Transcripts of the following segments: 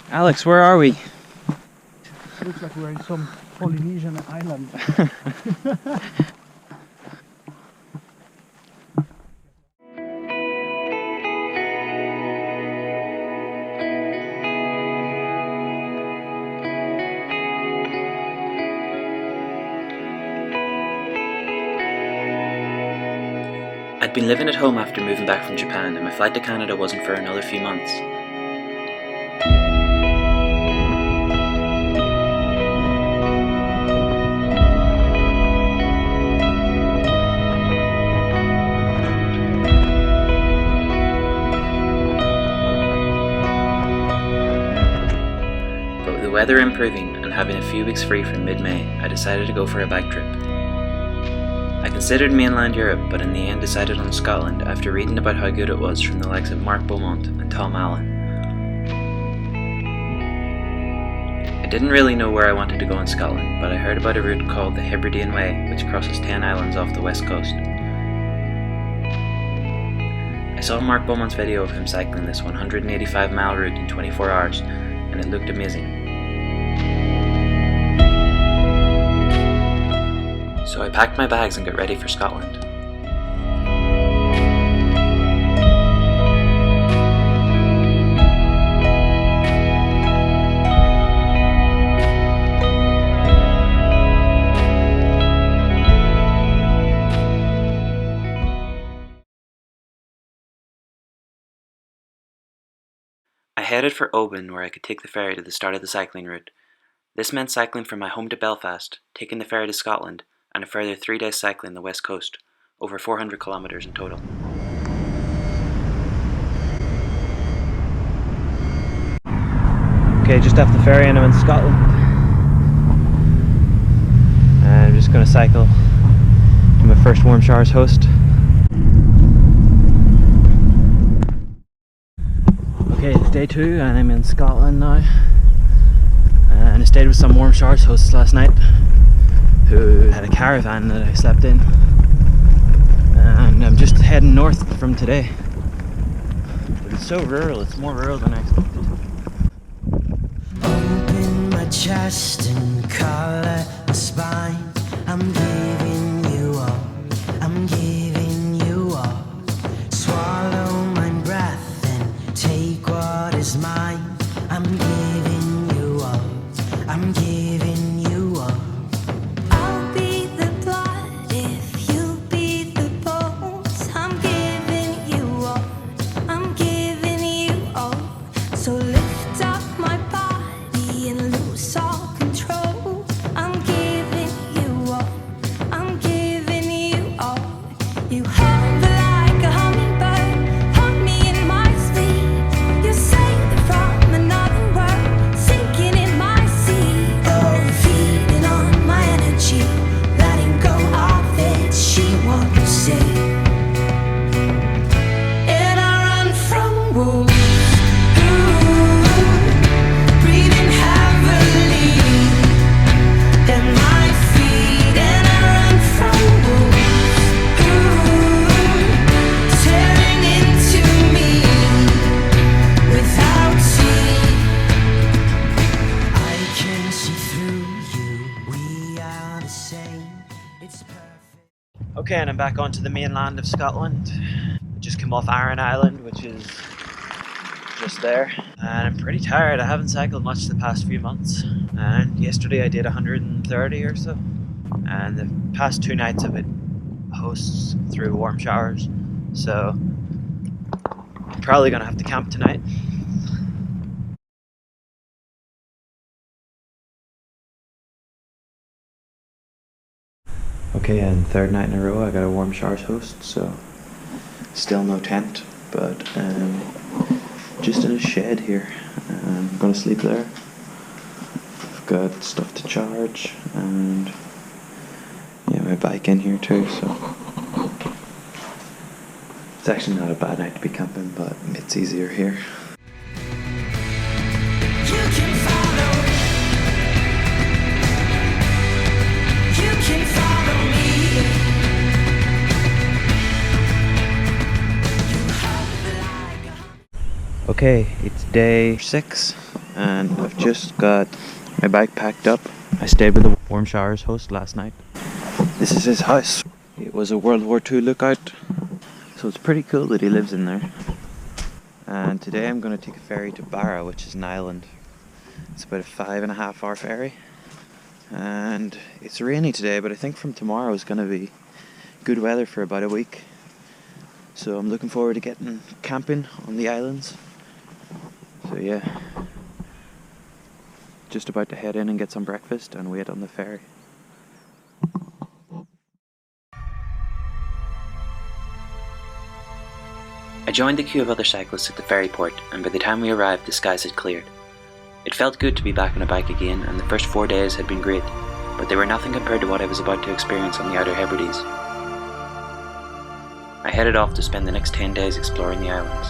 Alex, where are we? Looks like we're in some Polynesian island. I'd been living at home after moving back from Japan, and my flight to Canada wasn't for another few months. But with the weather improving and having a few weeks free from mid-May, I decided to go for a bike trip. I considered mainland Europe, but in the end decided on Scotland after reading about how good it was from the likes of Mark Beaumont and Tom Allen. I didn't really know where I wanted to go in Scotland, but I heard about a route called the Hebridean Way, which crosses 10 islands off the west coast. I saw Mark Beaumont's video of him cycling this 185-mile route in 24 hours, and it looked amazing. So I packed my bags and got ready for Scotland. I headed for Oban, where I could take the ferry to the start of the cycling route. This meant cycling from my home to Belfast, taking the ferry to Scotland, and a further 3 days cycling the west coast, over 400 kilometres in total. Okay, just off the ferry and I'm in Scotland. And I'm just going to cycle to my first Warm Showers host. Okay, it's day 2 and I'm in Scotland now. And I stayed with some Warm Showers hosts last night who had a caravan that I slept in. And I'm just heading north from today. But it's so rural, it's more rural than I expected. Open my chest and collar my spine. I'm giving you all, I'm giving you all. Swallow my breath and take what is mine. I'm giving you all, I'm giving you all. I'll be the blood if you be the bones. I'm giving you all, I'm giving you all. So lift up my body and lose all control. I'm giving you all, I'm giving you all. You hover like a hummingbird, hold me in my sleep. You say that from another world, sinking in my sea. Oh, feeding on my energy, letting go of it. She won't say. And I run from wolves. Breathing heavily at my feet, and I run from wolves tearing into me without teeth. I can see through you, we are the same. It's perfect. Okay, and I'm back onto the mainland of Scotland. I just came off Arran Island, which is just there. And I'm pretty tired. I haven't cycled much the past few months. And yesterday I did 130 or so. And the past 2 nights I've been hosts through Warm Showers. So I'm probably gonna have to camp tonight. Okay, and third night in a row I got a Warm Showers host, so still no tent, but just in a shed here. I'm gonna sleep there. I've got stuff to charge and yeah, my bike in here too, so it's actually not a bad night to be camping, but it's easier here. You can follow, you can follow me. You have Okay, it's day 6 and I've just got my bag packed up. I stayed with the Warm Showers host last night. This is his house. It was a World War II lookout, so it's pretty cool that he lives in there. And today I'm going to take a ferry to Barra, which is an island. It's about a 5.5 hour ferry. And it's rainy today, but I think from tomorrow is going to be good weather for about a week. So I'm looking forward to getting camping on the islands. So yeah, just about to head in and get some breakfast and wait on the ferry. I joined the queue of other cyclists at the ferry port, and by the time we arrived the skies had cleared. It felt good to be back on a bike again, and the first 4 days had been great, but they were nothing compared to what I was about to experience on the Outer Hebrides. I headed off to spend the next 10 days exploring the islands.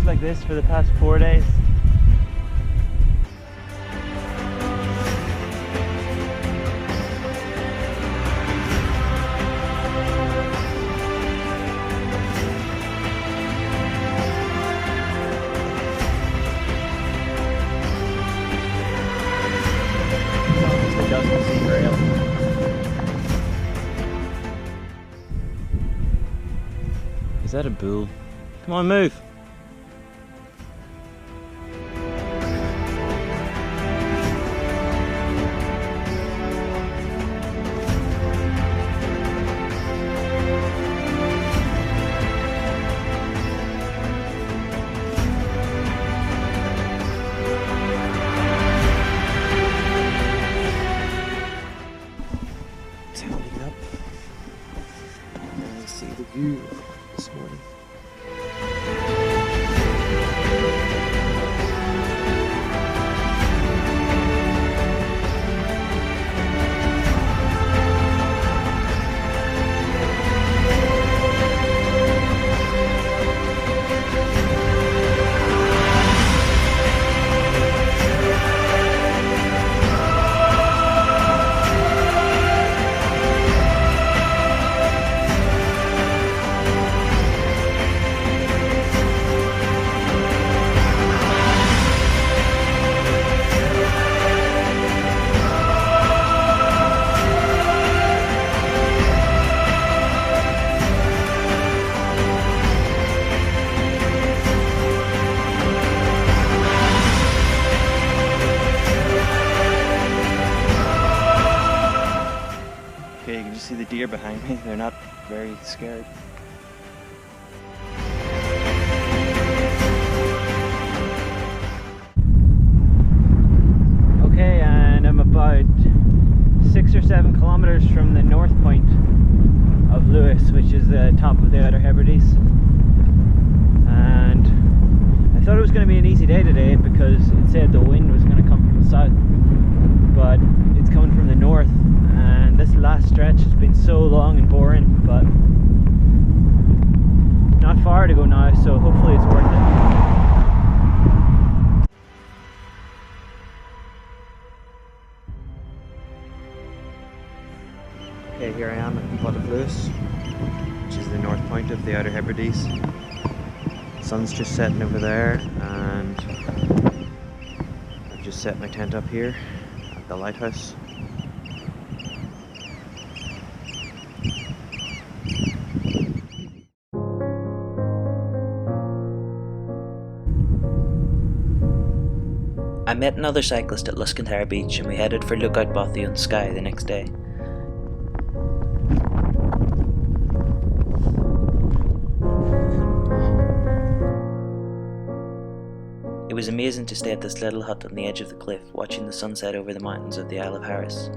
Like this for the past 4 days. It doesn't seem real. Is that a bull? Come on, move! See the view this morning. deer behind me. They're not very scared. Okay, and I'm about 6 or 7 kilometers from the north point of Lewis, which is the top of the Outer Hebrides. And I thought it was going to be an easy day today because it said the wind was going to come from the south, but it's coming from the north, and this last stretch has been so long and boring, but not far to go now, so hopefully it's worth it. Okay, here I am at the foot of Lewis, which is the north point of the Outer Hebrides. Sun's just setting over there, and I've just set my tent up here at the lighthouse. I met another cyclist at Luscanthara Beach and we headed for Lookout Bothy on Skye the next day. It was amazing to stay at this little hut on the edge of the cliff, watching the sunset over the mountains of the Isle of Harris.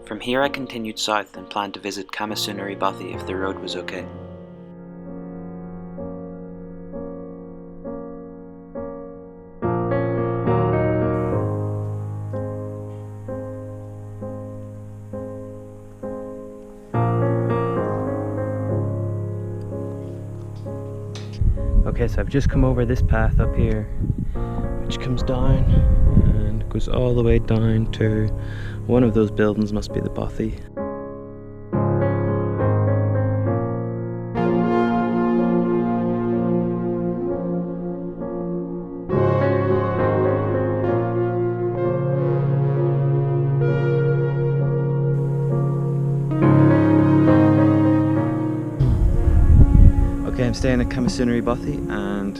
From here I continued south and planned to visit Camasunary Bothy if the road was okay. Okay, so I've just come over this path up here, which comes down and goes all the way down to one of those buildings, must be the Bothy. Okay, I'm staying at Camasunary Bothy, and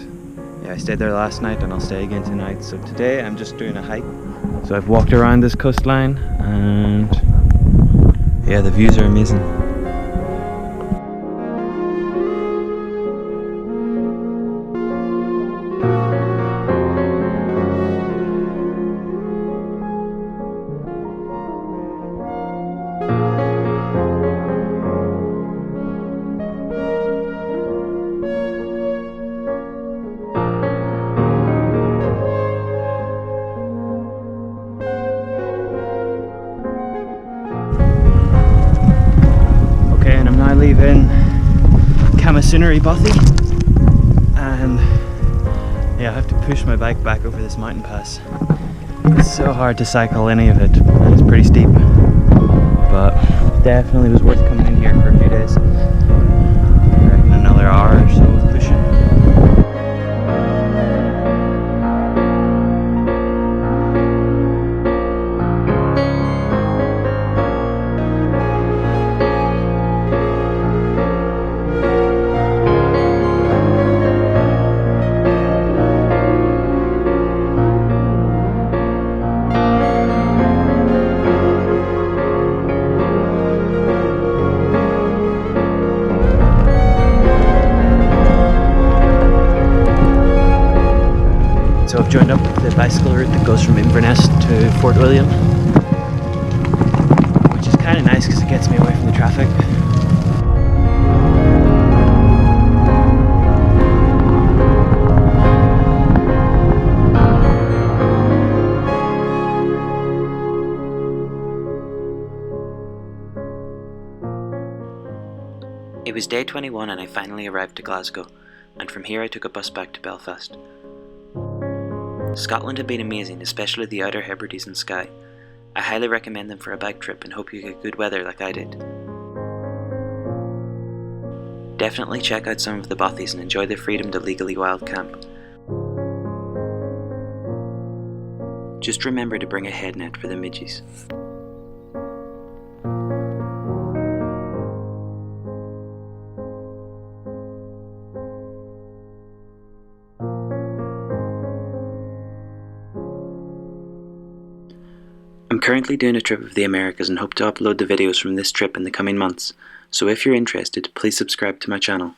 yeah, I stayed there last night and I'll stay again tonight. So today I'm just doing a hike. So I've walked around this coastline and yeah, the views are amazing. Leaving Camasunary Bothy, and yeah, I have to push my bike back over this mountain pass. It's so hard to cycle any of it, and it's pretty steep, but definitely was worth coming in here for a few days. I reckon another hour or so of pushing. So I've joined up with the bicycle route that goes from Inverness to Fort William, which is kind of nice because it gets me away from the traffic. It was day 21 and I finally arrived to Glasgow, and from here I took a bus back to Belfast. Scotland had been amazing, especially the Outer Hebrides and Skye. I highly recommend them for a bike trip and hope you get good weather like I did. Definitely check out some of the Bothys and enjoy the freedom to legally wild camp. Just remember to bring a head net for the midges. currently doing a trip of the Americas and hope to upload the videos from this trip in the coming months, so if you're interested, please subscribe to my channel.